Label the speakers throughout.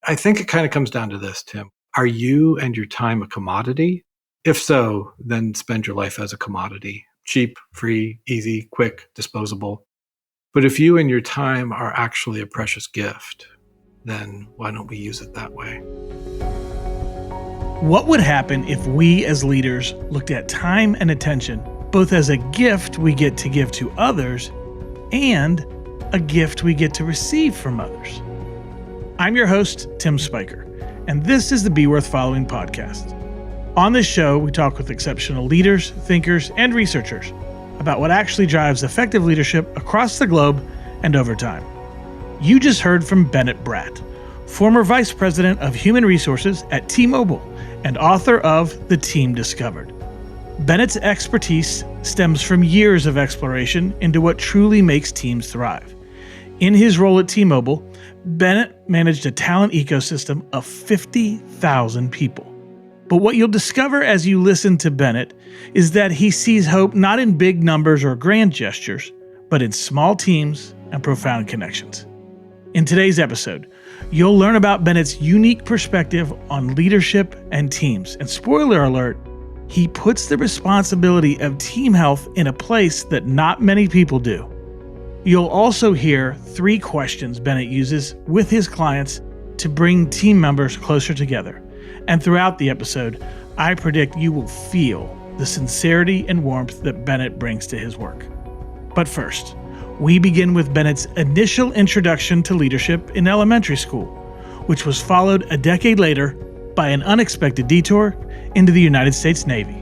Speaker 1: I think it kind of comes down to this, Tim. Are you and your time a commodity? If so, then spend your life as a commodity. Cheap, free, easy, quick, disposable. But if you and your time are actually a precious gift, then why don't we use it that way?
Speaker 2: What would happen if we as leaders looked at time and attention both as a gift we get to give to others and a gift we get to receive from others? I'm your host, Tim Spiker, and this is the Be Worth Following podcast. On this show, we talk with exceptional leaders, thinkers, and researchers about what actually drives effective leadership across the globe and over time. You just heard from Bennett Bratt, former Vice President of Human Resources at T-Mobile and author of The Team Discovered. Bennett's expertise stems from years of exploration into what truly makes teams thrive. In his role at T-Mobile, Bennett managed a talent ecosystem of 50,000 people. But what you'll discover as you listen to Bennett is that he sees hope not in big numbers or grand gestures, but in small teams and profound connections. In today's episode, you'll learn about Bennett's unique perspective on leadership and teams. And spoiler alert, he puts the responsibility of team health in a place that not many people do. You'll also hear 3 questions Bennett uses with his clients to bring team members closer together. And throughout the episode, I predict you will feel the sincerity and warmth that Bennett brings to his work. But first, we begin with Bennett's initial introduction to leadership in elementary school, which was followed a decade later by an unexpected detour into the United States Navy.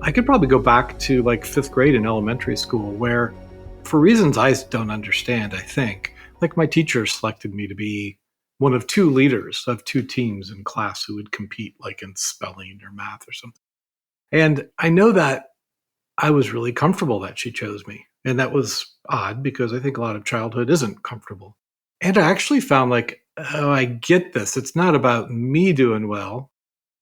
Speaker 1: I could probably go back to like 5th grade in elementary school where, for reasons I don't understand, I think, like my teacher selected me to be one of 2 leaders of 2 teams in class who would compete like in spelling or math or something. And I know that I was really comfortable that she chose me. And that was odd because I think a lot of childhood isn't comfortable. And I actually found like, oh, I get this. It's not about me doing well.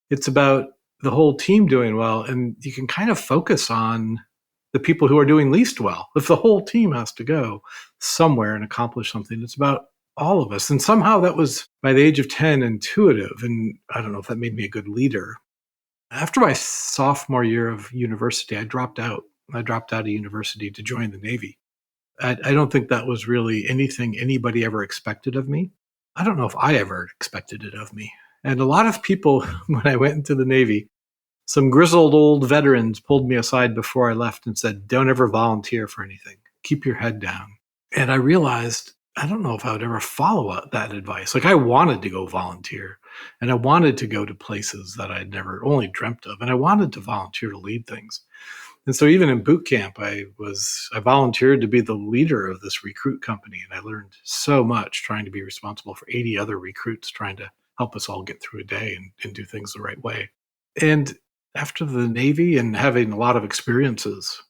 Speaker 1: It's about the whole team doing well. And you can kind of focus on the people who are doing least well. If the whole team has to go somewhere and accomplish something, it's about all of us. And somehow that was, by the age of 10, intuitive. And I don't know if that made me a good leader. After my sophomore year of university, I dropped out. I dropped out of university to join the Navy. I don't think that was really anything anybody ever expected of me. I don't know if I ever expected it of me. And a lot of people, when I went into the Navy, some grizzled old veterans pulled me aside before I left and said, don't ever volunteer for anything. Keep your head down. And I realized, I don't know if I would ever follow up that advice. Like I wanted to go volunteer and I wanted to go to places that I'd never only dreamt of. And I wanted to volunteer to lead things. And so even in boot camp, I volunteered to be the leader of this recruit company. And I learned so much trying to be responsible for 80 other recruits, trying to help us all get through a day and do things the right way. And after the Navy and having a lot of experiences,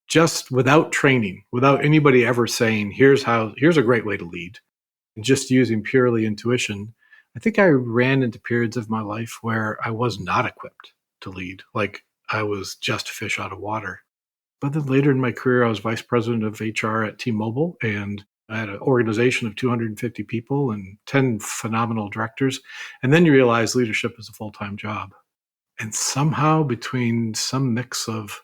Speaker 1: just without training, without anybody ever saying, here's a great way to lead, and just using purely intuition, I think I ran into periods of my life where I was not equipped to lead. Like I was just a fish out of water. But then later in my career, I was vice president of HR at T-Mobile, and I had an organization of 250 people and 10 phenomenal directors. And then you realize leadership is a full-time job. And somehow between some mix of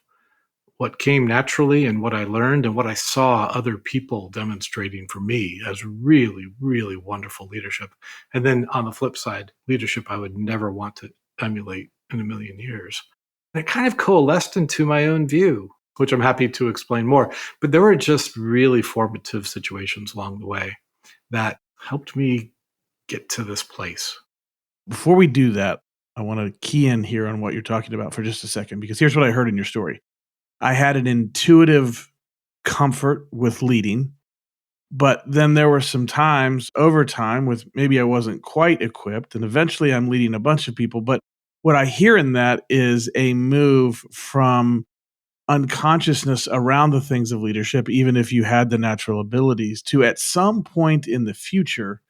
Speaker 1: what came naturally and what I learned and what I saw other people demonstrating for me as really, really wonderful leadership. And then on the flip side, leadership I would never want to emulate in a million years. And it kind of coalesced into my own view, which I'm happy to explain more. But there were just really formative situations along the way that helped me get to this place.
Speaker 2: Before we do that, I want to key in here on what you're talking about for just a second, because here's what I heard in your story. I had an intuitive comfort with leading, but then there were some times over time with maybe I wasn't quite equipped, and eventually I'm leading a bunch of people. But what I hear in that is a move from unconsciousness around the things of leadership, even if you had the natural abilities, to at some point in the future,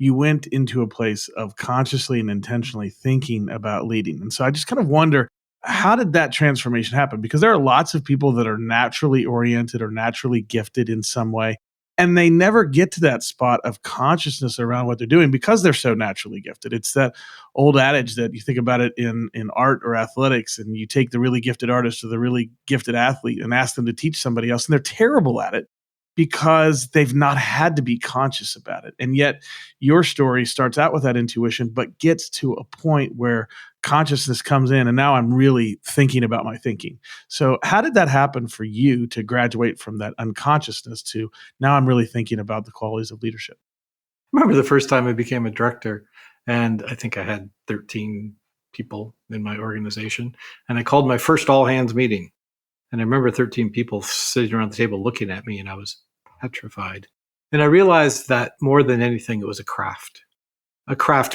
Speaker 2: you went into a place of consciously and intentionally thinking about leading. And so I just kind of wonder, how did that transformation happen? Because there are lots of people that are naturally oriented or naturally gifted in some way. And they never get to that spot of consciousness around what they're doing because they're so naturally gifted. It's that old adage that you think about it in art or athletics, and you take the really gifted artist or the really gifted athlete and ask them to teach somebody else, and they're terrible at it because they've not had to be conscious about it. And yet your story starts out with that intuition, but gets to a point where consciousness comes in, and now I'm really thinking about my thinking. So how did that happen for you to graduate from that unconsciousness to now I'm really thinking about the qualities of leadership?
Speaker 1: I remember the first time I became a director, and I think I had 13 people in my organization, and I called my first all hands meeting. And I remember 13 people sitting around the table looking at me, and I was petrified. And I realized that more than anything, it was a craft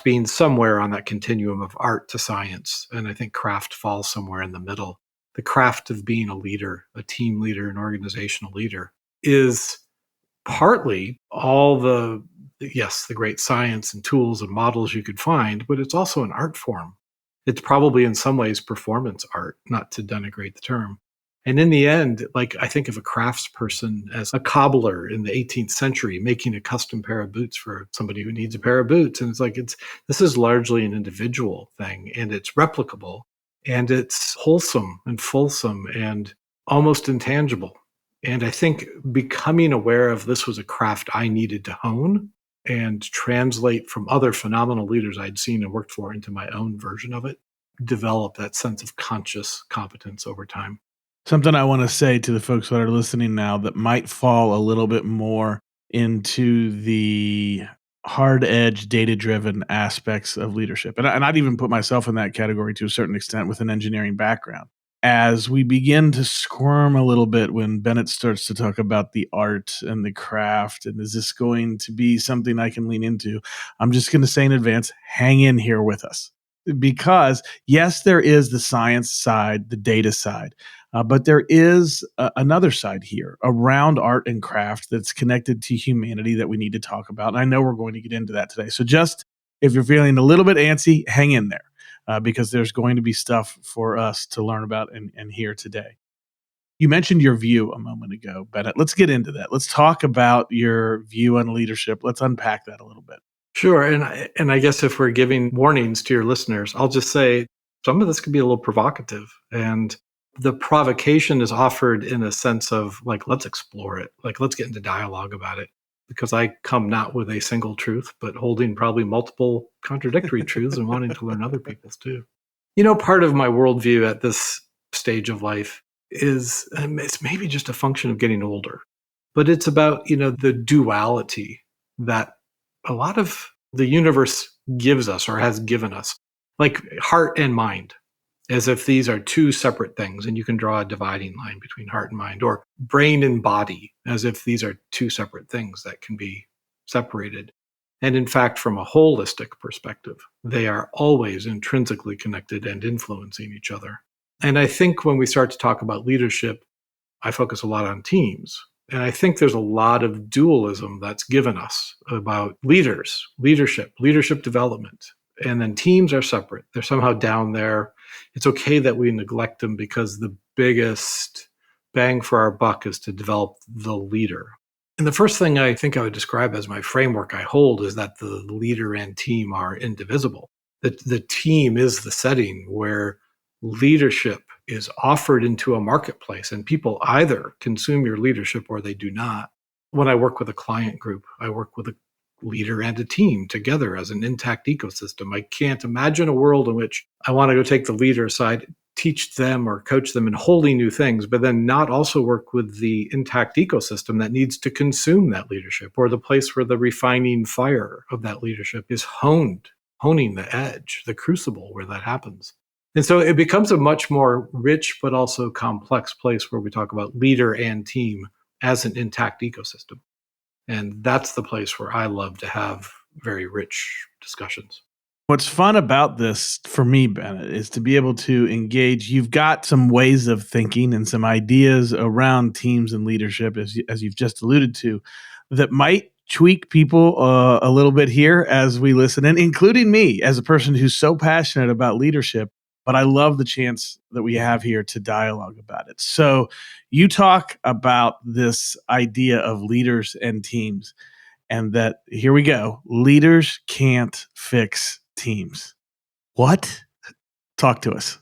Speaker 1: being somewhere on that continuum of art to science. And I think craft falls somewhere in the middle. The craft of being a leader, a team leader, an organizational leader is partly all yes, the great science and tools and models you could find, but it's also an art form. It's probably in some ways performance art, not to denigrate the term. And in the end, like I think of a craftsperson as a cobbler in the 18th century making a custom pair of boots for somebody who needs a pair of boots. And this is largely an individual thing, and it's replicable, and it's wholesome and fulsome and almost intangible. And I think becoming aware of this was a craft I needed to hone and translate from other phenomenal leaders I'd seen and worked for into my own version of it, develop that sense of conscious competence over time.
Speaker 2: Something I want to say to the folks that are listening now that might fall a little bit more into the hard edge, data driven aspects of leadership. And I'd even put myself in that category to a certain extent with an engineering background. As we begin to squirm a little bit when Bennett starts to talk about the art and the craft, and is this going to be something I can lean into? I'm just going to say in advance, hang in here with us. Because yes, there is the science side, the data side, but there is another side here around art and craft that's connected to humanity that we need to talk about. And I know we're going to get into that today. So just if you're feeling a little bit antsy, hang in there because there's going to be stuff for us to learn about and hear today. You mentioned your view a moment ago, Bennett. Let's get into that. Let's talk about your view on leadership. Let's unpack that a little bit.
Speaker 1: Sure. And I guess if we're giving warnings to your listeners, I'll just say some of this could be a little provocative. And the provocation is offered in a sense of like, let's explore it. Like, let's get into dialogue about it. Because I come not with a single truth, but holding probably multiple contradictory truths and wanting to learn other people's too. Part of my worldview at this stage of life is it's maybe just a function of getting older, but it's about, the duality that a lot of the universe gives us or has given us, like heart and mind, as if these are two separate things, and you can draw a dividing line between heart and mind, or brain and body, as if these are two separate things that can be separated. And in fact, from a holistic perspective, they are always intrinsically connected and influencing each other. And I think when we start to talk about leadership, I focus a lot on teams. And I think there's a lot of dualism that's given us about leadership development. And then teams are separate. They're somehow down there. It's okay that we neglect them because the biggest bang for our buck is to develop the leader. And the first thing I think I would describe as my framework I hold is that the leader and team are indivisible. The team is the setting where leadership is offered into a marketplace, and people either consume your leadership or they do not. When I work with a client group, I work with a leader and a team together as an intact ecosystem. I can't imagine a world in which I want to go take the leader aside, teach them or coach them in wholly new things, but then not also work with the intact ecosystem that needs to consume that leadership, or the place where the refining fire of that leadership is honing the edge, the crucible where that happens. And so it becomes a much more rich but also complex place where we talk about leader and team as an intact ecosystem. And that's the place where I love to have very rich discussions.
Speaker 2: What's fun about this for me, Bennett, is to be able to engage. You've got some ways of thinking and some ideas around teams and leadership, as you've just alluded to, that might tweak people a little bit here as we listen, and including me as a person who's so passionate about leadership. but I love the chance that we have here to dialogue about it. So you talk about this idea of leaders and teams, and that here we go. Leaders can't fix teams. What? Talk to us.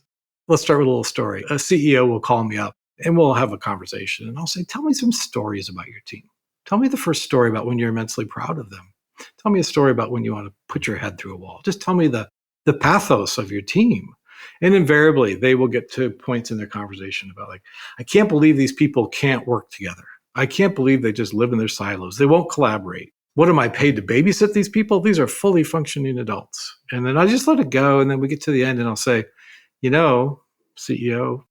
Speaker 1: Let's start with a little story. A CEO will call me up and we'll have a conversation. And I'll say, tell me some stories about your team. Tell me the first story about when you're immensely proud of them. Tell me a story about when you want to put your head through a wall. Just tell me the pathos of your team. And invariably, they will get to points in their conversation about, like, I can't believe these people can't work together. I can't believe they just live in their silos. They won't collaborate. What am I paid to babysit these people? These are fully functioning adults. And then I just let it go. And then we get to the end and I'll say, CEO,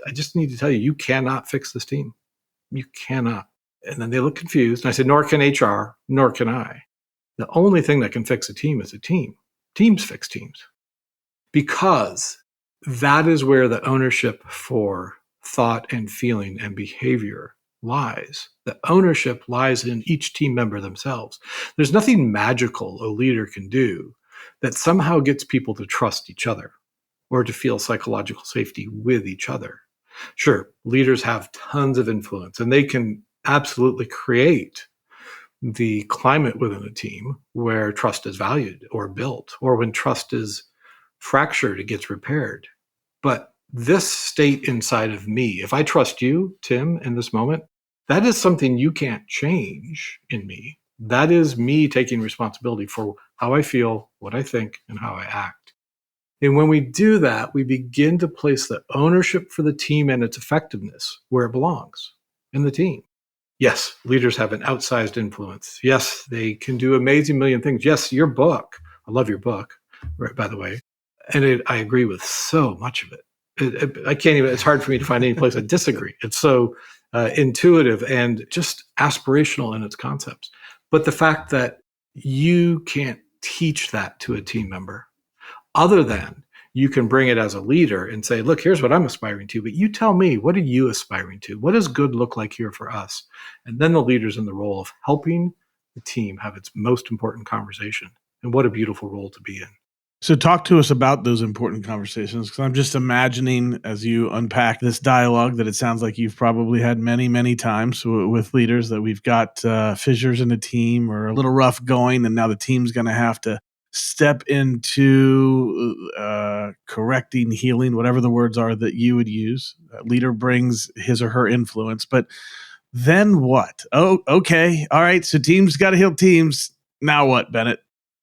Speaker 1: I just need to tell you, you cannot fix this team. You cannot. And then they look confused. And I said, nor can HR, nor can I. The only thing that can fix a team is a team. Teams fix teams. Because that is where the ownership for thought and feeling and behavior lies. The ownership lies in each team member themselves. There's nothing magical a leader can do that somehow gets people to trust each other or to feel psychological safety with each other. Sure, leaders have tons of influence and they can absolutely create the climate within a team where trust is valued or built, or when trust is fractured, it gets repaired. But this state inside of me, if I trust you, Tim, in this moment, that is something you can't change in me. That is me taking responsibility for how I feel, what I think, and how I act. And when we do that, we begin to place the ownership for the team and its effectiveness where it belongs, in the team. Yes, leaders have an outsized influence. Yes, they can do amazing million things. Yes, your book, I love your book, right, by the way. And I agree with so much of it. I can't even, it's hard for me to find any place I disagree. It's so intuitive and just aspirational in its concepts. But the fact that you can't teach that to a team member, other than you can bring it as a leader and say, look, here's what I'm aspiring to, but you tell me, what are you aspiring to? What does good look like here for us? And then the leader's in the role of helping the team have its most important conversation. And what a beautiful role to be in.
Speaker 2: So talk to us about those important conversations, because I'm just imagining as you unpack this dialogue that it sounds like you've probably had many, many times with leaders that we've got fissures in a team or a little rough going, and now the team's going to have to step into correcting, healing, whatever the words are that you would use. That leader brings his or her influence, but then what? Oh, okay. All right. So teams got to heal teams. Now what, Bennett?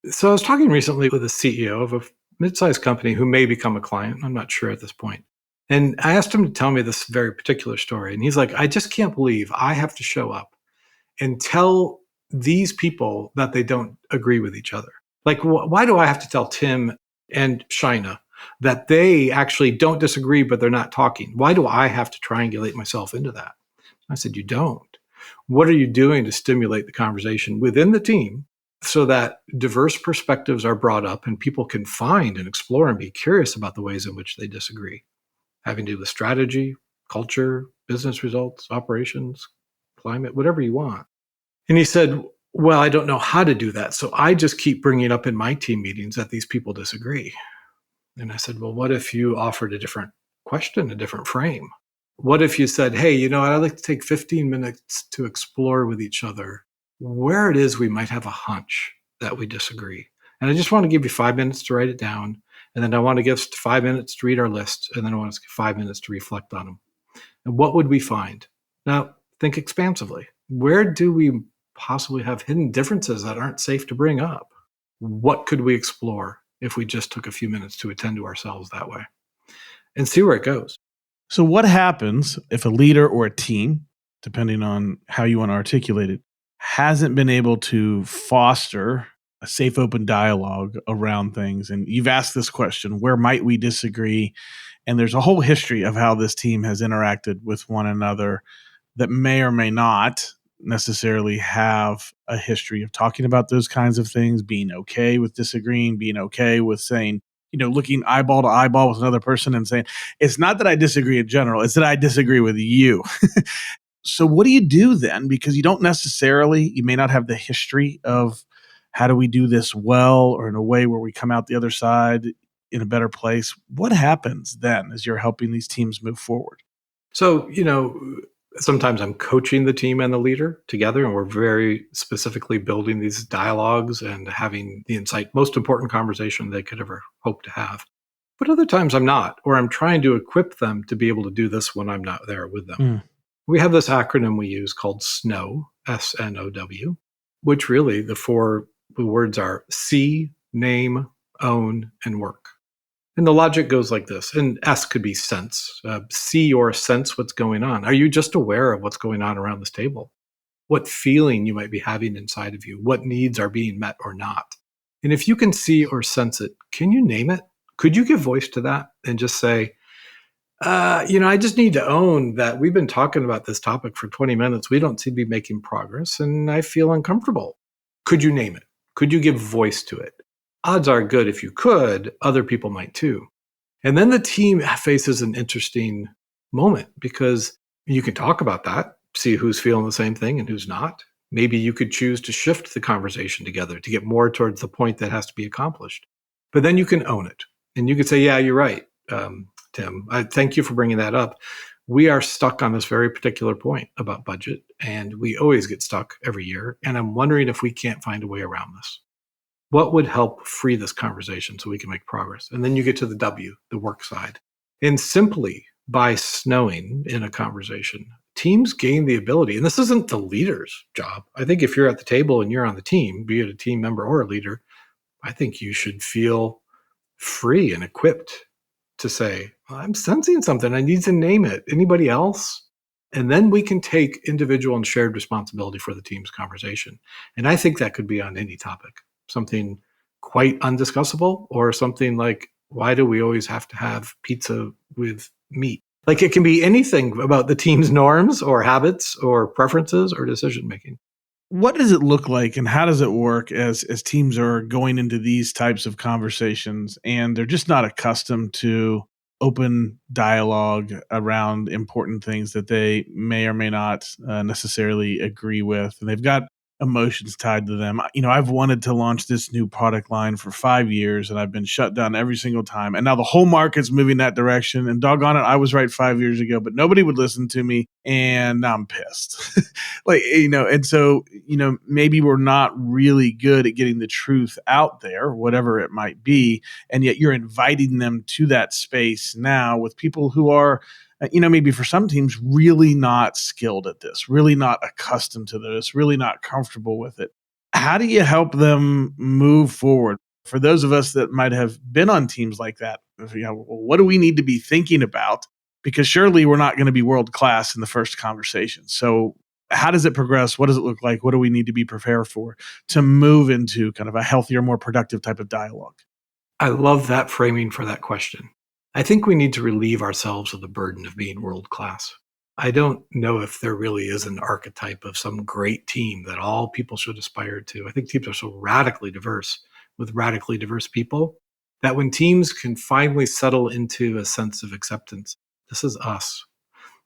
Speaker 1: So I was talking recently with a CEO of a mid-sized company who may become a client. I'm not sure at this point. And I asked him to tell me this very particular story. And he's like, I just can't believe I have to show up and tell these people that they don't agree with each other. Like, why do I have to tell Tim and Shina that they actually don't disagree, but they're not talking? Why do I have to triangulate myself into that? I said, you don't. What are you doing to stimulate the conversation within the team so that diverse perspectives are brought up and people can find and explore and be curious about the ways in which they disagree, having to do with strategy, culture, business results, operations, climate, whatever you want? And he said, well, I don't know how to do that. So I just keep bringing up in my team meetings that these people disagree. And I said, well, what if you offered a different question, a different frame? What if you said, hey, I'd like to take 15 minutes to explore with each other where it is we might have a hunch that we disagree. And I just want to give you 5 minutes to write it down. And then I want to give 5 minutes to read our list. And then I want to give 5 minutes to reflect on them. And what would we find? Now, think expansively. Where do we possibly have hidden differences that aren't safe to bring up? What could we explore if we just took a few minutes to attend to ourselves that way? And see where it goes.
Speaker 2: So what happens if a leader or a team, depending on how you want to articulate it, hasn't been able to foster a safe, open dialogue around things? And you've asked this question, where might we disagree? And there's a whole history of how this team has interacted with one another that may or may not necessarily have a history of talking about those kinds of things, being okay with disagreeing, being okay with saying, looking eyeball to eyeball with another person and saying, it's not that I disagree in general, it's that I disagree with you. So what do you do then? Because you may not have the history of how do we do this well or in a way where we come out the other side. in a better place, what happens then as you're helping these teams move forward?
Speaker 1: So, sometimes I'm coaching the team and the leader together, and we're very specifically building these dialogues and having the most important conversation they could ever hope to have. But other times I'm not, or I'm trying to equip them to be able to do this when I'm not there with them.
Speaker 2: Mm.
Speaker 1: We have this acronym we use called SNOW, SNOW, which really the words are see, name, own, and work. And the logic goes like this. And S could be sense. See or sense what's going on. Are you just aware of what's going on around this table? What feeling you might be having inside of you? What needs are being met or not? And if you can see or sense it, can you name it? Could you give voice to that and just say, I just need to own that we've been talking about this topic for 20 minutes. We don't seem to be making progress and I feel uncomfortable. Could you name it? Could you give voice to it? Odds are good if you could, other people might too. And then the team faces an interesting moment because you can talk about that, see who's feeling the same thing and who's not. Maybe you could choose to shift the conversation together to get more towards the point that has to be accomplished. But then you can own it. And you could say, yeah, you're right, Tim. I thank you for bringing that up. We are stuck on this very particular point about budget, and we always get stuck every year. And I'm wondering if we can't find a way around this. What would help free this conversation so we can make progress? And then you get to the W, the work side. And simply by snowing in a conversation, teams gain the ability, and this isn't the leader's job. I think if you're at the table and you're on the team, be it a team member or a leader, I think you should feel free and equipped to say, I'm sensing something. I need to name it. Anybody else? And then we can take individual and shared responsibility for the team's conversation. And I think that could be on any topic, something quite undiscussable or something like, why do we always have to have pizza with meat? Like it can be anything about the team's norms or habits or preferences or decision making.
Speaker 2: What does it look like and how does it work as teams are going into these types of conversations and they're just not accustomed to open dialogue around important things that they may or may not necessarily agree with, and they've got emotions tied to them. I've wanted to launch this new product line for 5 years and I've been shut down every single time. And now the whole market's moving that direction. And doggone it, I was right 5 years ago, but nobody would listen to me. And now I'm pissed. And so, maybe we're not really good at getting the truth out there, whatever it might be. And yet you're inviting them to that space now with people who are, maybe for some teams, really not skilled at this, really not accustomed to this, really not comfortable with it. How do you help them move forward? For those of us that might have been on teams like that, what do we need to be thinking about? Because surely we're not going to be world class in the first conversation. So how does it progress? What does it look like? What do we need to be prepared for to move into kind of a healthier, more productive type of dialogue?
Speaker 1: I love that framing for that question. I think we need to relieve ourselves of the burden of being world class. I don't know if there really is an archetype of some great team that all people should aspire to. I think teams are so radically diverse with radically diverse people that when teams can finally settle into a sense of acceptance, this is us.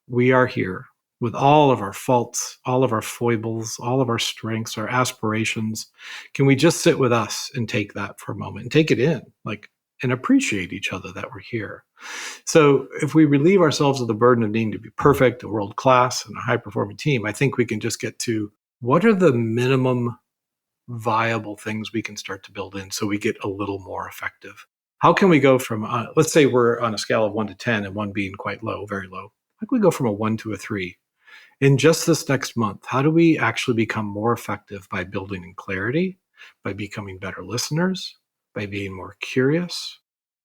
Speaker 1: We are here with all of our faults, all of our foibles, all of our strengths, our aspirations. Can we just sit with us and take that for a moment and take it in, and appreciate each other that we're here? So if we relieve ourselves of the burden of needing to be perfect, a world class, and a high performing team, I think we can just get to what are the minimum viable things we can start to build in so we get a little more effective. How can we go from, let's say we're on a scale of 1 to 10 and 1 being quite low, very low. How can we go from a 1 to a 3? In just this next month, how do we actually become more effective by building in clarity, by becoming better listeners, by being more curious,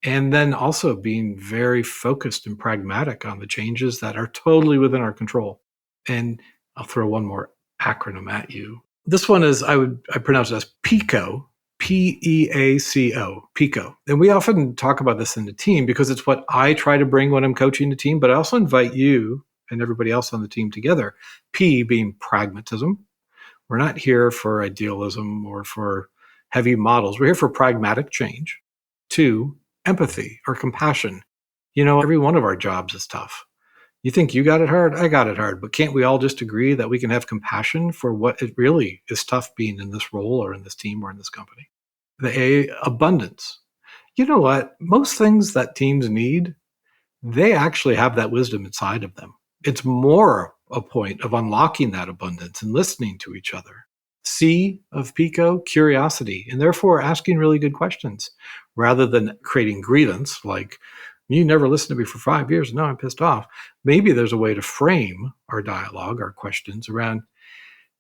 Speaker 1: and then also being very focused and pragmatic on the changes that are totally within our control? And I'll throw one more acronym at you. This one is, I pronounce it as PICO, PEACO, PICO. And we often talk about this in the team because it's what I try to bring when I'm coaching the team, but I also invite you and everybody else on the team together. P being pragmatism. We're not here for idealism or for heavy models. We're here for pragmatic change. 2, empathy or compassion. Every one of our jobs is tough. You think you got it hard? I got it hard. But can't we all just agree that we can have compassion for what it really is tough being in this role or in this team or in this company? The A, abundance. You know what? Most things that teams need, they actually have that wisdom inside of them. It's more a point of unlocking that abundance and listening to each other. C of Pico, curiosity, and therefore asking really good questions rather than creating grievance like, you never listened to me for 5 years. Now I'm pissed off. Maybe there's a way to frame our dialogue, our questions around,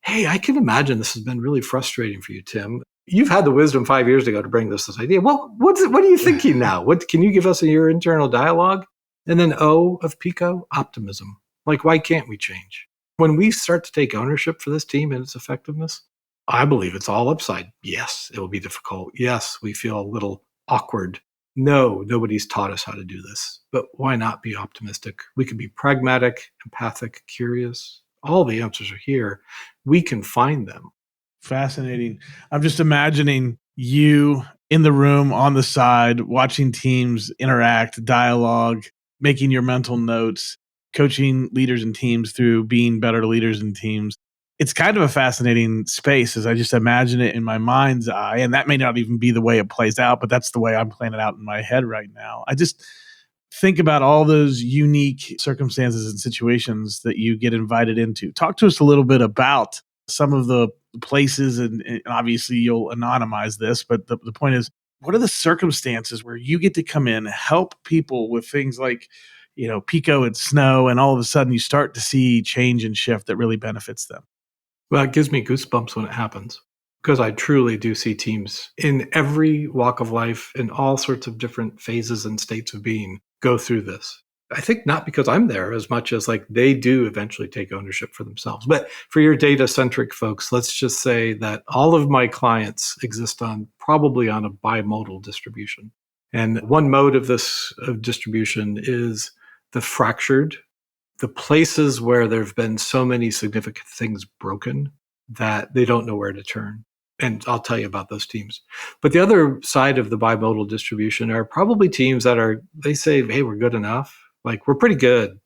Speaker 1: hey, I can imagine this has been really frustrating for you, Tim. You've had the wisdom 5 years ago to bring this idea. Well, what are you thinking now? What can you give us your internal dialogue? And then O of Pico, optimism. Like, why can't we change? When we start to take ownership for this team and its effectiveness, I believe it's all upside. Yes, it will be difficult. Yes, we feel a little awkward. No, nobody's taught us how to do this. But why not be optimistic? We can be pragmatic, empathic, curious. All the answers are here. We can find them.
Speaker 2: Fascinating. I'm just imagining you in the room on the side, watching teams interact, dialogue, making your mental notes, coaching leaders and teams through being better leaders and teams. It's kind of a fascinating space as I just imagine it in my mind's eye. And that may not even be the way it plays out, but that's the way I'm playing it out in my head right now. I just think about all those unique circumstances and situations that you get invited into. Talk to us a little bit about some of the places, and obviously you'll anonymize this, but the point is, what are the circumstances where you get to come in, help people with things like, Pico and snow, and all of a sudden you start to see change and shift that really benefits them?
Speaker 1: Well, it gives me goosebumps when it happens because I truly do see teams in every walk of life, in all sorts of different phases and states of being, go through this. I think not because I'm there as much as like they do eventually take ownership for themselves. But for your data-centric folks, let's just say that all of my clients exist probably on a bimodal distribution. And one mode of this distribution is the fractured, the places where there have been so many significant things broken that they don't know where to turn. And I'll tell you about those teams. But the other side of the bimodal distribution are probably teams that they say, hey, we're good enough. Like, we're pretty good.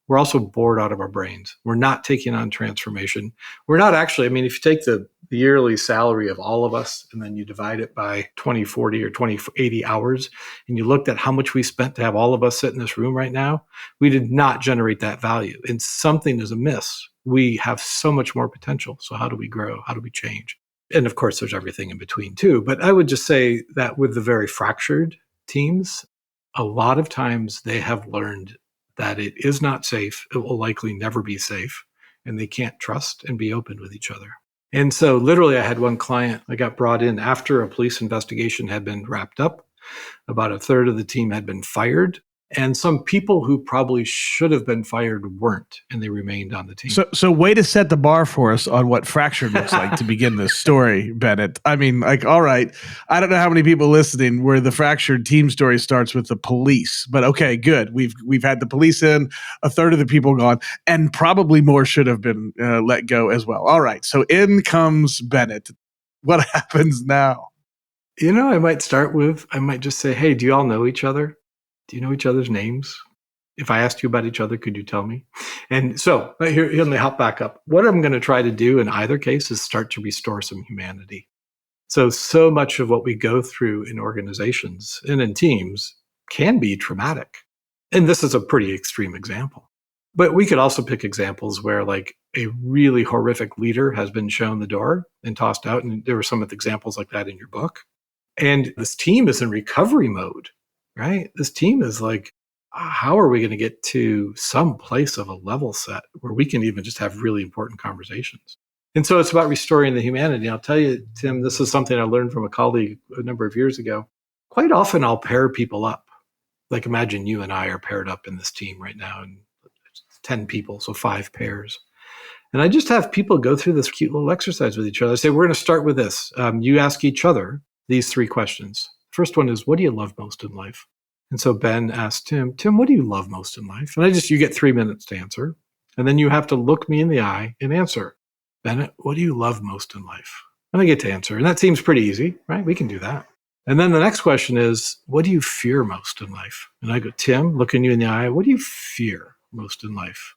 Speaker 1: We're also bored out of our brains. We're not taking on transformation. We're not actually, if you take the yearly salary of all of us and then you divide it by 2040 or 2080 hours, and you looked at how much we spent to have all of us sit in this room right now, we did not generate that value. And something is amiss. We have so much more potential. So how do we grow? How do we change? And of course, there's everything in between too. But I would just say that with the very fractured teams, a lot of times they have learned that it is not safe. It will likely never be safe. And they can't trust and be open with each other. And so literally I had one client, I got brought in after a police investigation had been wrapped up. About a third of the team had been fired. And some people who probably should have been fired weren't, and they remained on the team.
Speaker 2: So way to set the bar for us on what fractured looks like to begin this story, Bennett. All right, I don't know how many people listening where the fractured team story starts with the police, but okay, good. We've had the police in, a third of the people gone, and probably more should have been let go as well. All right, so in comes Bennett. What happens now?
Speaker 1: I might just say, hey, do you all know each other? Do you know each other's names? If I asked you about each other, could you tell me? And so here, let me hop back up. What I'm going to try to do in either case is start to restore some humanity. So much of what we go through in organizations and in teams can be traumatic. And this is a pretty extreme example. But we could also pick examples where like a really horrific leader has been shown the door and tossed out. And there were some of the examples like that in your book. And this team is in recovery mode. Right? This team is like, how are we going to get to some place of a level set where we can even just have really important conversations? And so it's about restoring the humanity. I'll tell you, Tim, this is something I learned from a colleague a number of years ago. Quite often I'll pair people up. Like imagine you and I are paired up in this team right now, and 10 people, so 5 pairs. And I just have people go through this cute little exercise with each other. I say, we're going to start with this. You ask each other these 3 questions. First one is, what do you love most in life? And so Ben asked Tim, what do you love most in life? And you get 3 minutes to answer. And then you have to look me in the eye and answer. Bennett, what do you love most in life? And I get to answer. And that seems pretty easy, right? We can do that. And then the next question is, what do you fear most in life? And I go, Tim, looking you in the eye, what do you fear most in life?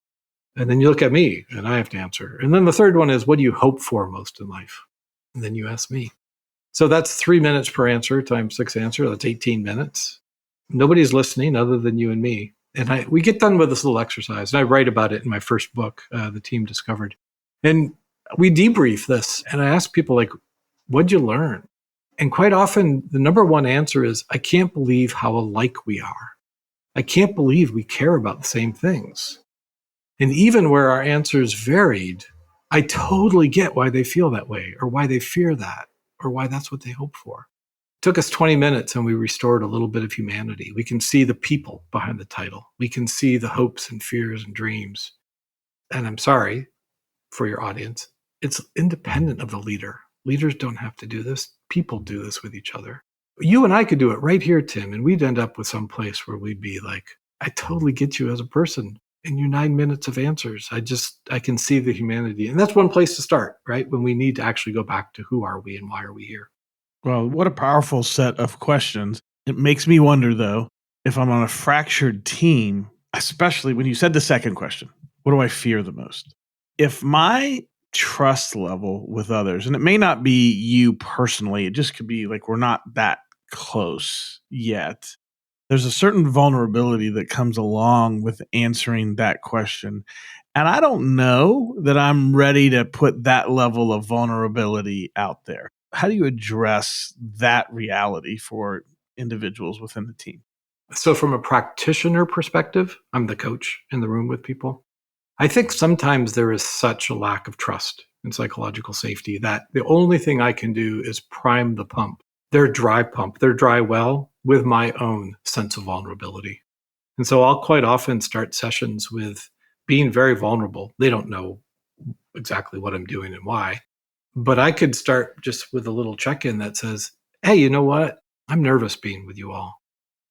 Speaker 1: And then you look at me and I have to answer. And then the third one is, what do you hope for most in life? And then you ask me. So that's 3 minutes per answer times 6 answer. That's 18 minutes. Nobody's listening other than you and me. And we get done with this little exercise. And I write about it in my first book, The Team Discovered. And we debrief this. And I ask people, like, what'd you learn? And quite often, the number one answer is, I can't believe how alike we are. I can't believe we care about the same things. And even where our answers varied, I totally get why they feel that way, or why they fear that, or why that's what they hope for. It took us 20 minutes and we restored a little bit of humanity. We can see the people behind the title. We can see the hopes and fears and dreams. And I'm sorry for your audience, it's independent of the leader. Leaders don't have to do this. People do this with each other. You and I could do it right here, Tim, and we'd end up with some place where we'd be like, I totally get you as a person in your 9 minutes of answers. I can see the humanity. And that's one place to start, right? When we need to actually go back to who are we and why are we here?
Speaker 2: Well, what a powerful set of questions. It makes me wonder, though, if I'm on a fractured team, especially when you said the second question, what do I fear the most? If my trust level with others, and it may not be you personally, it just could be like we're not that close yet. There's a certain vulnerability that comes along with answering that question. And I don't know that I'm ready to put that level of vulnerability out there. How do you address that reality for individuals within the team?
Speaker 1: So from a practitioner perspective, I'm the coach in the room with people. I think sometimes there is such a lack of trust and psychological safety that the only thing I can do is prime the pump, their dry pump, their dry well, with my own sense of vulnerability. And so I'll quite often start sessions with being very vulnerable. They don't know exactly what I'm doing and why, but I could start just with a little check-in that says, hey, you know what? I'm nervous being with you all.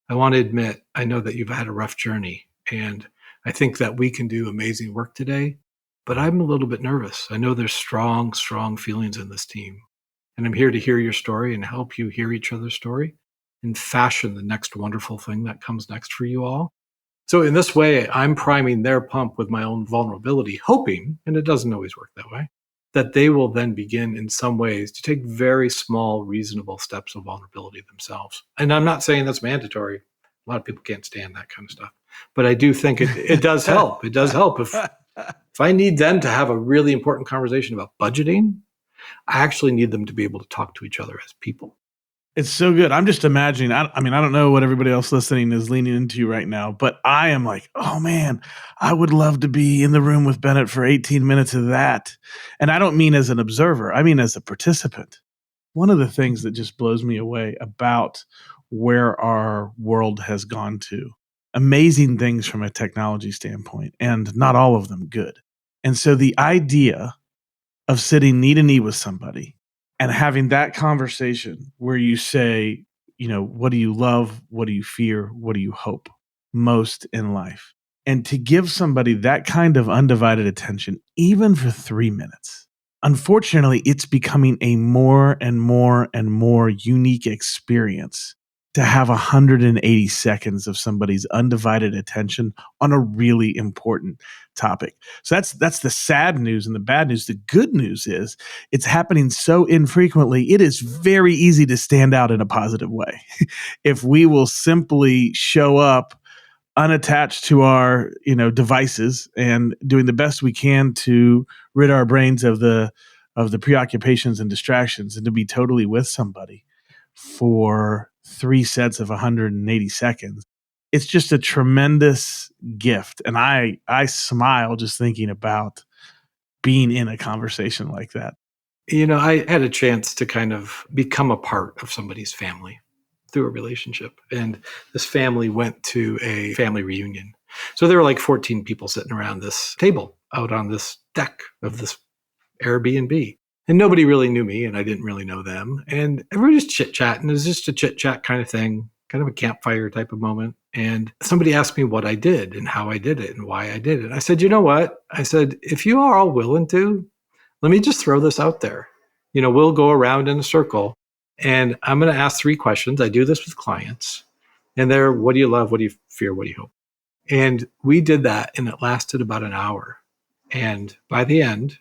Speaker 1: I want to admit, I know that you've had a rough journey, and I think that we can do amazing work today, but I'm a little bit nervous. I know there's strong, strong feelings in this team, and I'm here to hear your story and help you hear each other's story and fashion the next wonderful thing that comes next for you all. So in this way, I'm priming their pump with my own vulnerability, hoping, and it doesn't always work that way, that they will then begin in some ways to take very small, reasonable steps of vulnerability themselves. And I'm not saying that's mandatory. A lot of people can't stand that kind of stuff. But I do think it does help. It does help. If I need them to have a really important conversation about budgeting, I actually need them to be able to talk to each other as people.
Speaker 2: It's so good. I'm just imagining, I mean, I don't know what everybody else listening is leaning into right now, but I am like, oh man, I would love to be in the room with Bennett for 18 minutes of that. And I don't mean as an observer, I mean as a participant. One of the things that just blows me away about where our world has gone to, amazing things from a technology standpoint, and not all of them good. And so the idea of sitting knee to knee with somebody and having that conversation where you say, you know, what do you love? What do you fear? What do you hope most in life? And to give somebody that kind of undivided attention, even for 3 minutes, unfortunately, it's becoming a more and more and more unique experience to have 180 seconds of somebody's undivided attention on a really important topic. So that's the sad news and the bad news. The good news is it's happening so infrequently, it is very easy to stand out in a positive way. If we will simply show up unattached to our, devices and doing the best we can to rid our brains of the preoccupations and distractions and to be totally with somebody for 3 sets of 180 seconds. It's just a tremendous gift. And I smile just thinking about being in a conversation like that.
Speaker 1: I had a chance to kind of become a part of somebody's family through a relationship. And this family went to a family reunion. So there were like 14 people sitting around this table out on this deck of this Airbnb. And nobody really knew me and I didn't really know them. And everybody was chit-chatting. It was just a chit-chat kind of thing, kind of a campfire type of moment. And somebody asked me what I did and how I did it and why I did it. I said, you know what? I said, if you are all willing to, let me just throw this out there. We'll go around in a circle and I'm going to ask 3 questions. I do this with clients. And they're, what do you love? What do you fear? What do you hope? And we did that and it lasted about an hour. And by the end,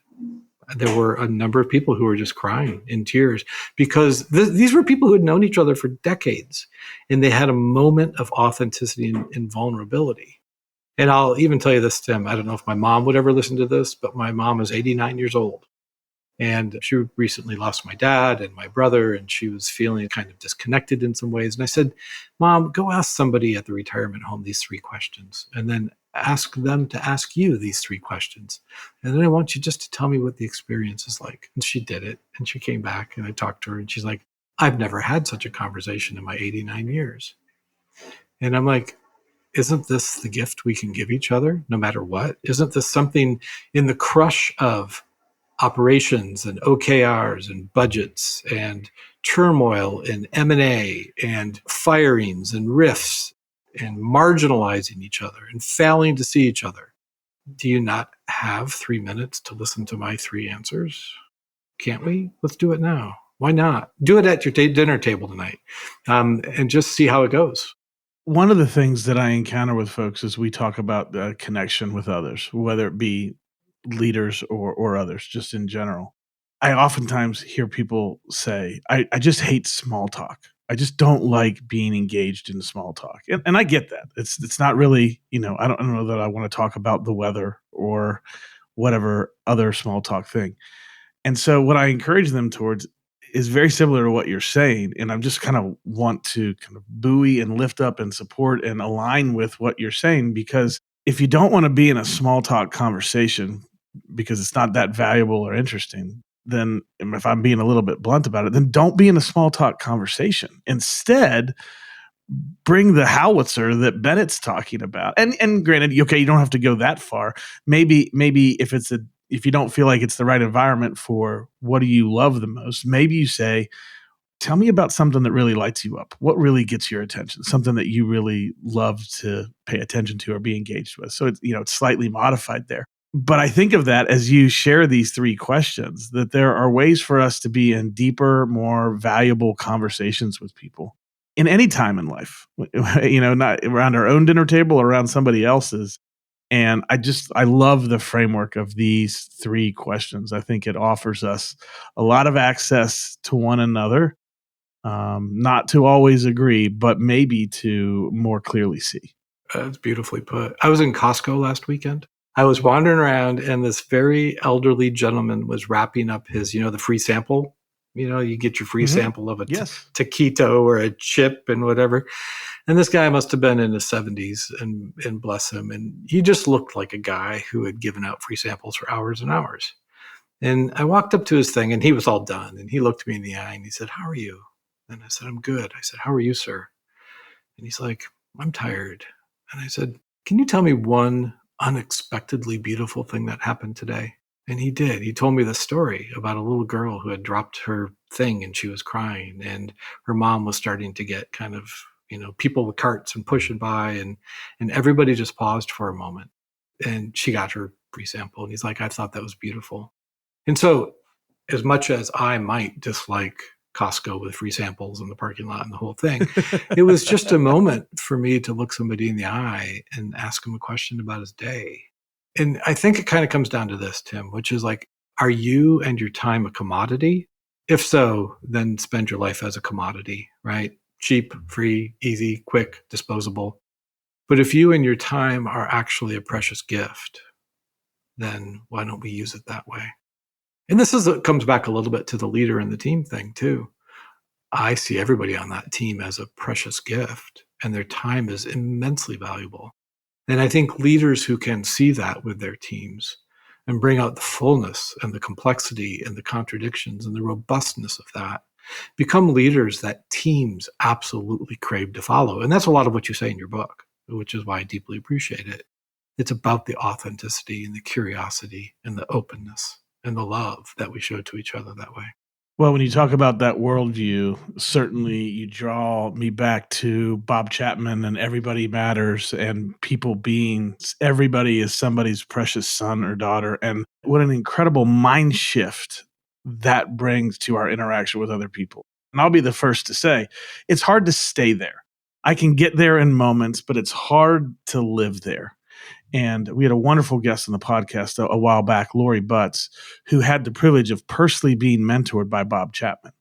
Speaker 1: there were a number of people who were just crying in tears because these were people who had known each other for decades, and they had a moment of authenticity and vulnerability. And I'll even tell you this, Tim, I don't know if my mom would ever listen to this, but my mom is 89 years old. And she recently lost my dad and my brother, and she was feeling kind of disconnected in some ways. And I said, Mom, go ask somebody at the retirement home these 3 questions, and then ask them to ask you these 3 questions. And then I want you just to tell me what the experience is like. And she did it. And she came back, and I talked to her, and she's like, I've never had such a conversation in my 89 years. And I'm like, isn't this the gift we can give each other no matter what? Isn't this something in the crush of operations and OKRs and budgets and turmoil and M&A and firings and rifts and marginalizing each other and failing to see each other? Do you not have 3 minutes to listen to my 3 answers? Can't we? Let's do it now. Why not? Do it at your dinner table tonight, and just see how it goes.
Speaker 2: One of the things that I encounter with folks is we talk about the connection with others, whether it be leaders or others, just in general. I oftentimes hear people say, I just hate small talk. I just don't like being engaged in small talk. And I get that. It's not really, I don't know that I want to talk about the weather or whatever other small talk thing. And so what I encourage them towards is very similar to what you're saying. And I'm just kind of want to kind of buoy and lift up and support and align with what you're saying, because if you don't want to be in a small talk conversation because it's not that valuable or interesting, then if I'm being a little bit blunt about it, then don't be in a small talk conversation. Instead, bring the howitzer that Bennett's talking about. And granted, okay, you don't have to go that far. Maybe if you don't feel like it's the right environment for what do you love the most, maybe you say, tell me about something that really lights you up. What really gets your attention? Something that you really love to pay attention to or be engaged with. So it's slightly modified there. But I think of that as you share these 3 questions, that there are ways for us to be in deeper, more valuable conversations with people in any time in life, not around our own dinner table or around somebody else's. And I love the framework of these 3 questions. I think it offers us a lot of access to one another, not to always agree, but maybe to more clearly see.
Speaker 1: That's beautifully put. I was in Costco last weekend. I was wandering around, and this very elderly gentleman was wrapping up his, the free sample. You get your free sample of a taquito or a chip and whatever. And this guy must have been in his 70s, and bless him. And he just looked like a guy who had given out free samples for hours and hours. And I walked up to his thing, and he was all done. And he looked me in the eye, and he said, "How are you?" And I said, "I'm good." I said, "How are you, sir?" And he's like, "I'm tired." And I said, "Can you tell me one unexpectedly beautiful thing that happened today?" And he did. He told me the story about a little girl who had dropped her thing and she was crying, and her mom was starting to get kind of, people with carts and pushing by, and everybody just paused for a moment, and she got her free sample. And he's like, "I thought that was beautiful." And so as much as I might dislike Costco with free samples in the parking lot and the whole thing, it was just a moment for me to look somebody in the eye and ask him a question about his day. And I think it kind of comes down to this, Tim, which is like, are you and your time a commodity? If so, then spend your life as a commodity, right? Cheap, free, easy, quick, disposable. But if you and your time are actually a precious gift, then why don't we use it that way? And it comes back a little bit to the leader and the team thing too. I see everybody on that team as a precious gift, and their time is immensely valuable. And I think leaders who can see that with their teams and bring out the fullness and the complexity and the contradictions and the robustness of that become leaders that teams absolutely crave to follow. And that's a lot of what you say in your book, which is why I deeply appreciate it. It's about the authenticity and the curiosity and the openness and the love that we show to each other that way.
Speaker 2: Well, when you talk about that worldview, certainly you draw me back to Bob Chapman and Everybody Matters and people being, everybody is somebody's precious son or daughter. And what an incredible mind shift that brings to our interaction with other people. And I'll be the first to say, it's hard to stay there. I can get there in moments, but it's hard to live there. And we had a wonderful guest on the podcast a while back, Lori Butts, who had the privilege of personally being mentored by Bob Chapman.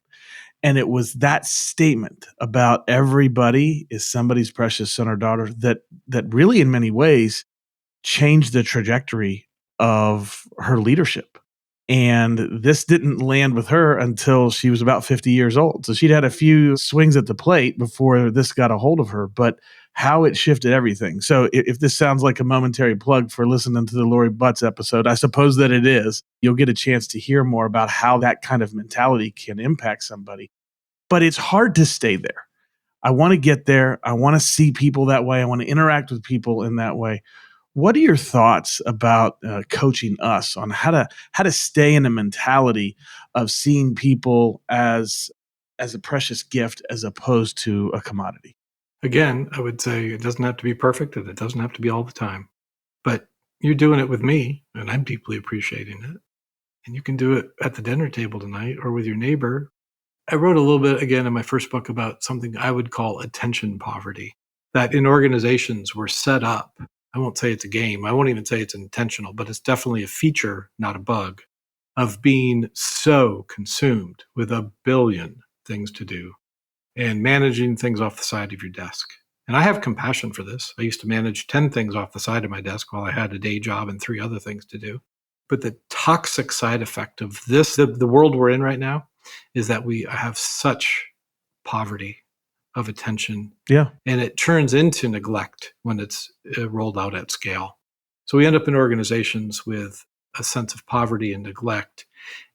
Speaker 2: And it was that statement about everybody is somebody's precious son or daughter that really in many ways changed the trajectory of her leadership. And this didn't land with her until she was about 50 years old. So she'd had a few swings at the plate before this got a hold of her, but how it shifted everything. So if this sounds like a momentary plug for listening to the Lori Butts episode, I suppose that it is. You'll get a chance to hear more about how that kind of mentality can impact somebody. But it's hard to stay there. I want to get there. I want to see people that way. I want to interact with people in that way. What are your thoughts about coaching us on how to stay in a mentality of seeing people as a precious gift as opposed to a commodity?
Speaker 1: Again, I would say it doesn't have to be perfect and it doesn't have to be all the time. But you're doing it with me, and I'm deeply appreciating it. And you can do it at the dinner table tonight or with your neighbor. I wrote a little bit again in my first book about something I would call attention poverty, that in organizations we're set up. I won't say it's a game. I won't even say it's intentional, but it's definitely a feature, not a bug, of being so consumed with a billion things to do and managing things off the side of your desk. And I have compassion for this. I used to manage 10 things off the side of my desk while I had a day job and 3 other things to do. But the toxic side effect of this, the world we're in right now, is that we have such poverty of attention.
Speaker 2: Yeah.
Speaker 1: And it turns into neglect when it's rolled out at scale. So we end up in organizations with a sense of poverty and neglect.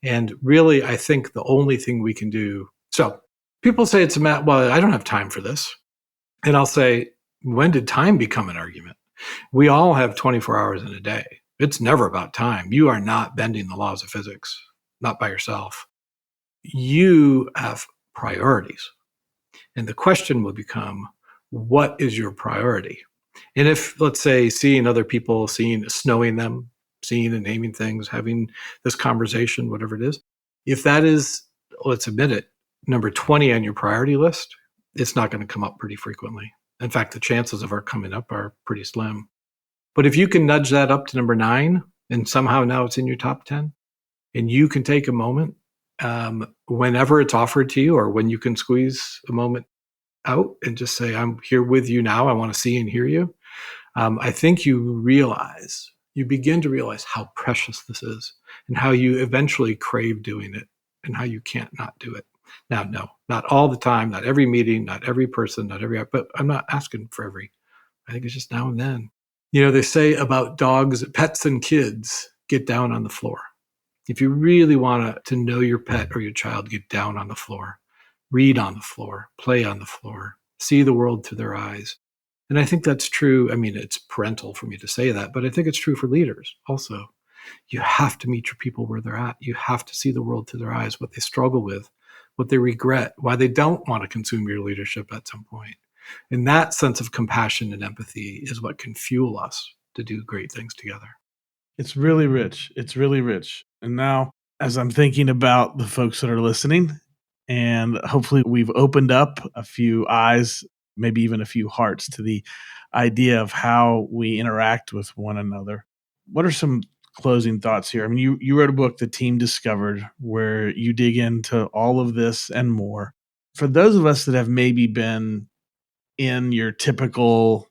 Speaker 1: And really, I think the only thing we can do, so people say it's a matter, well, I don't have time for this. And I'll say, when did time become an argument? We all have 24 hours in a day. It's never about time. You are not bending the laws of physics, not by yourself. You have priorities. And the question will become, what is your priority? And if, let's say, seeing other people, snowing them, seeing and naming things, having this conversation, whatever it is, if that is, let's admit it, number 20 on your priority list, it's not going to come up pretty frequently. In fact, the chances of our coming up are pretty slim. But if you can nudge that up to number 9, and somehow now it's in your top 10, and you can take a moment whenever it's offered to you, or when you can squeeze a moment out and just say, I'm here with you now. I want to see and hear you. I think you begin to realize how precious this is and how you eventually crave doing it and how you can't not do it. Now, no, not all the time, not every meeting, not every person, but I'm not asking for every. I think it's just now and then. They say about dogs, pets and kids, get down on the floor. If you really want to know your pet or your child, get down on the floor, read on the floor, play on the floor, see the world through their eyes. And I think that's true. I mean, it's parental for me to say that, but I think it's true for leaders also. You have to meet your people where they're at. You have to see the world through their eyes, what they struggle with, what they regret, why they don't want to consume your leadership at some point. And that sense of compassion and empathy is what can fuel us to do great things together.
Speaker 2: It's really rich. It's really rich. And now, as I'm thinking about the folks that are listening, and hopefully we've opened up a few eyes, maybe even a few hearts to the idea of how we interact with one another. What are some closing thoughts here? I mean, you wrote a book, The Team Discovered, where you dig into all of this and more. For those of us that have maybe been in your typical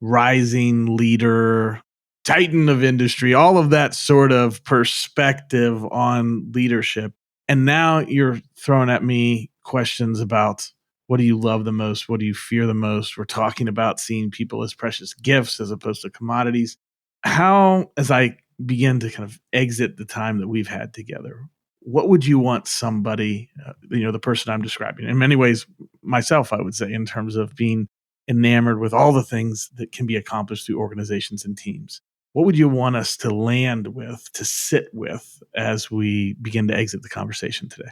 Speaker 2: rising leader, titan of industry, all of that sort of perspective on leadership. And now you're throwing at me questions about, what do you love the most? What do you fear the most? We're talking about seeing people as precious gifts as opposed to commodities. How, as I begin to kind of exit the time that we've had together, what would you want somebody, the person I'm describing, in many ways, myself, I would say, in terms of being enamored with all the things that can be accomplished through organizations and teams? What would you want us to land with, to sit with, as we begin to exit the conversation today?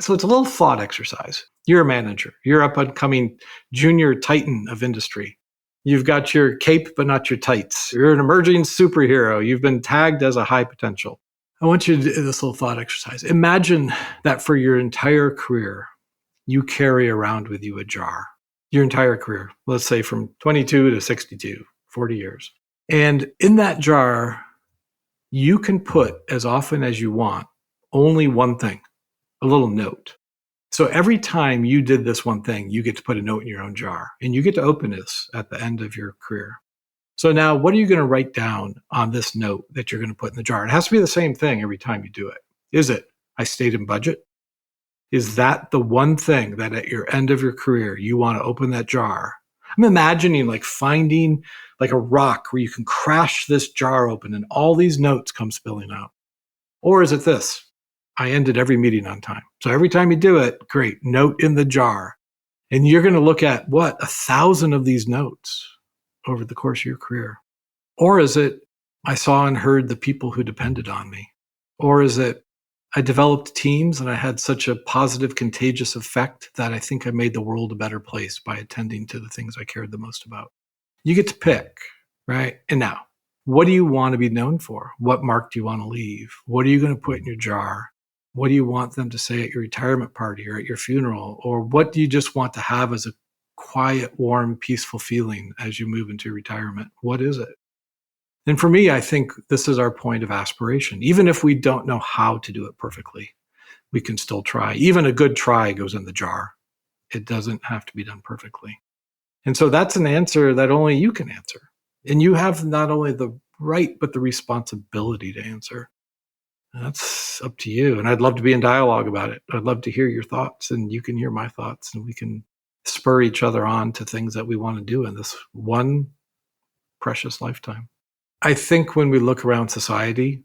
Speaker 1: So it's a little thought exercise. You're a manager. You're up and coming junior titan of industry. You've got your cape, but not your tights. You're an emerging superhero. You've been tagged as a high potential. I want you to do this little thought exercise. Imagine that for your entire career, you carry around with you a jar. Your entire career, let's say from 22 to 62, 40 years. And in that jar, you can put as often as you want only one thing, a little note. So every time you did this one thing, you get to put a note in your own jar and you get to open this at the end of your career. So now what are you going to write down on this note that you're going to put in the jar? It has to be the same thing every time you do it. Is it, I stayed in budget? Is that the one thing that at your end of your career, you want to open that jar? I'm imagining like finding like a rock where you can crash this jar open and all these notes come spilling out. Or is it this? I ended every meeting on time. So every time you do it, great, note in the jar. And you're going to look at 1,000 of these notes over the course of your career. Or is it, I saw and heard the people who depended on me? Or is it, I developed teams and I had such a positive, contagious effect that I think I made the world a better place by attending to the things I cared the most about? You get to pick, right? And now, what do you want to be known for? What mark do you want to leave? What are you going to put in your jar? What do you want them to say at your retirement party or at your funeral? Or what do you just want to have as a quiet, warm, peaceful feeling as you move into retirement? What is it? And for me, I think this is our point of aspiration. Even if we don't know how to do it perfectly, we can still try. Even a good try goes in the jar. It doesn't have to be done perfectly. And so that's an answer that only you can answer. And you have not only the right, but the responsibility to answer. That's up to you. And I'd love to be in dialogue about it. I'd love to hear your thoughts and you can hear my thoughts and we can spur each other on to things that we want to do in this one precious lifetime. I think when we look around society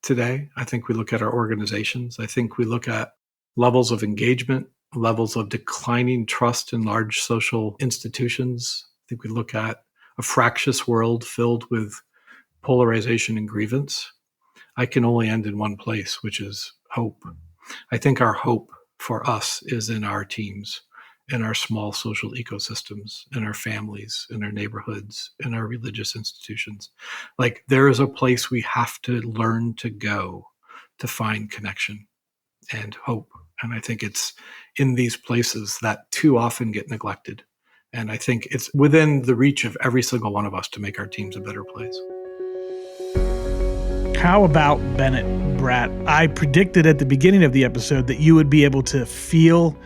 Speaker 1: today, I think we look at our organizations. I think we look at levels of engagement, levels of declining trust in large social institutions. I think we look at a fractious world filled with polarization and grievance. I can only end in one place, which is hope. I think our hope for us is in our teams, in our small social ecosystems, in our families, in our neighborhoods, in our religious institutions. Like there is a place we have to learn to go to find connection and hope. And I think it's in these places that too often get neglected. And I think it's within the reach of every single one of us to make our teams a better place.
Speaker 2: How about Bennett Bratt? I predicted at the beginning of the episode that you would be able to feel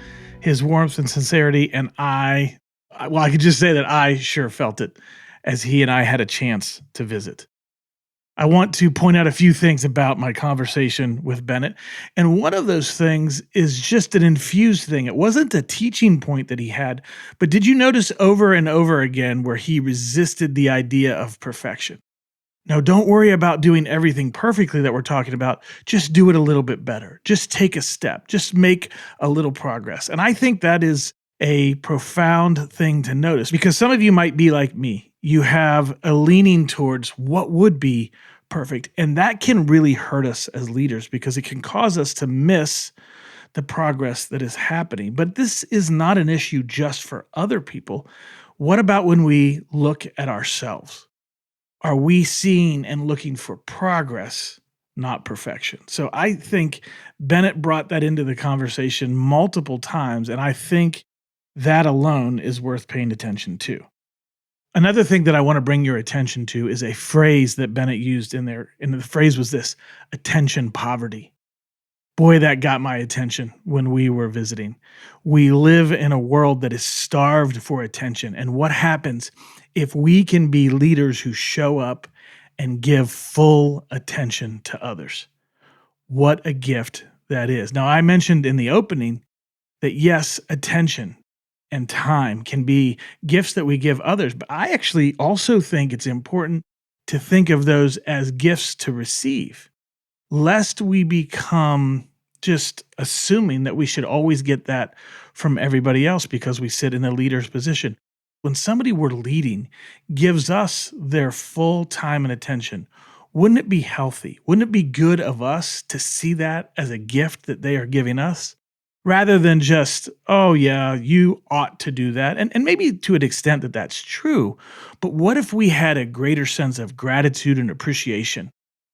Speaker 2: his warmth and sincerity, and I could just say that I sure felt it as he and I had a chance to visit. I want to point out a few things about my conversation with Bennett, and one of those things is just an infused thing. It wasn't a teaching point that he had, but did you notice over and over again where he resisted the idea of perfection? No, don't worry about doing everything perfectly that we're talking about. Just do it a little bit better. Just take a step. Just make a little progress. And I think that is a profound thing to notice because some of you might be like me. You have a leaning towards what would be perfect. And that can really hurt us as leaders because it can cause us to miss the progress that is happening. But this is not an issue just for other people. What about when we look at ourselves? Are we seeing and looking for progress, not perfection? So I think Bennett brought that into the conversation multiple times, and I think that alone is worth paying attention to. Another thing that I want to bring your attention to is a phrase that Bennett used in there, and the phrase was this: attention poverty. Boy, that got my attention when we were visiting. We live in a world that is starved for attention. And what happens if we can be leaders who show up and give full attention to others? What a gift that is. Now, I mentioned in the opening that yes, attention and time can be gifts that we give others, but I actually also think it's important to think of those as gifts to receive, lest we become just assuming that we should always get that from everybody else because we sit in a leader's position. When somebody we're leading gives us their full time and attention, wouldn't it be healthy? Wouldn't it be good of us to see that as a gift that they are giving us? Rather than just, oh yeah, you ought to do that. And maybe to an extent that that's true, but what if we had a greater sense of gratitude and appreciation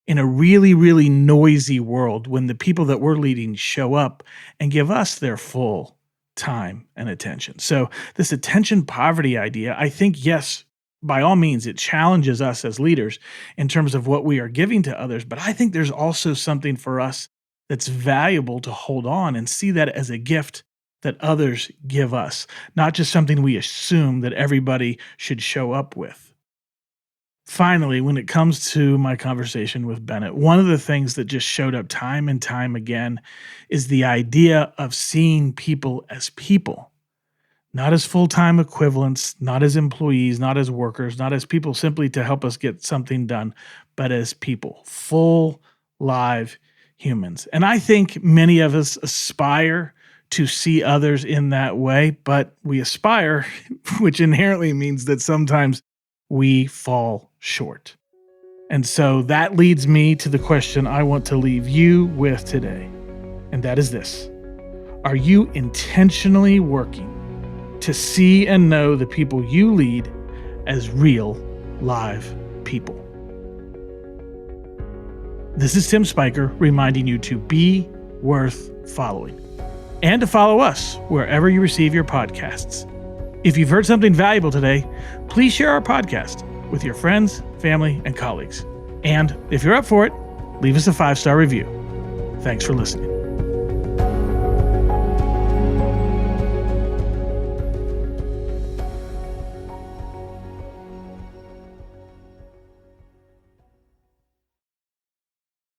Speaker 2: in a really, really noisy world when the people that we're leading show up and give us their full time and attention? So this attention poverty idea, I think, yes, by all means, it challenges us as leaders in terms of what we are giving to others. But I think there's also something for us that's valuable to hold on and see that as a gift that others give us, not just something we assume that everybody should show up with. Finally, when it comes to my conversation with Bennett, one of the things that just showed up time and time again is the idea of seeing people, not as full-time equivalents, not as employees, not as workers, not as people simply to help us get something done, but as people, full, live humans. And I think many of us aspire to see others in that way, but we aspire, which inherently means that sometimes we fall short. And so that leads me to the question I want to leave you with today. And that is this: are you intentionally working to see and know the people you lead as real, live people? This is Tim Spiker reminding you to be worth following and to follow us wherever you receive your podcasts. If you've heard something valuable today, please share our podcast with your friends, family, and colleagues. And if you're up for it, leave us a 5-star review. Thanks for listening.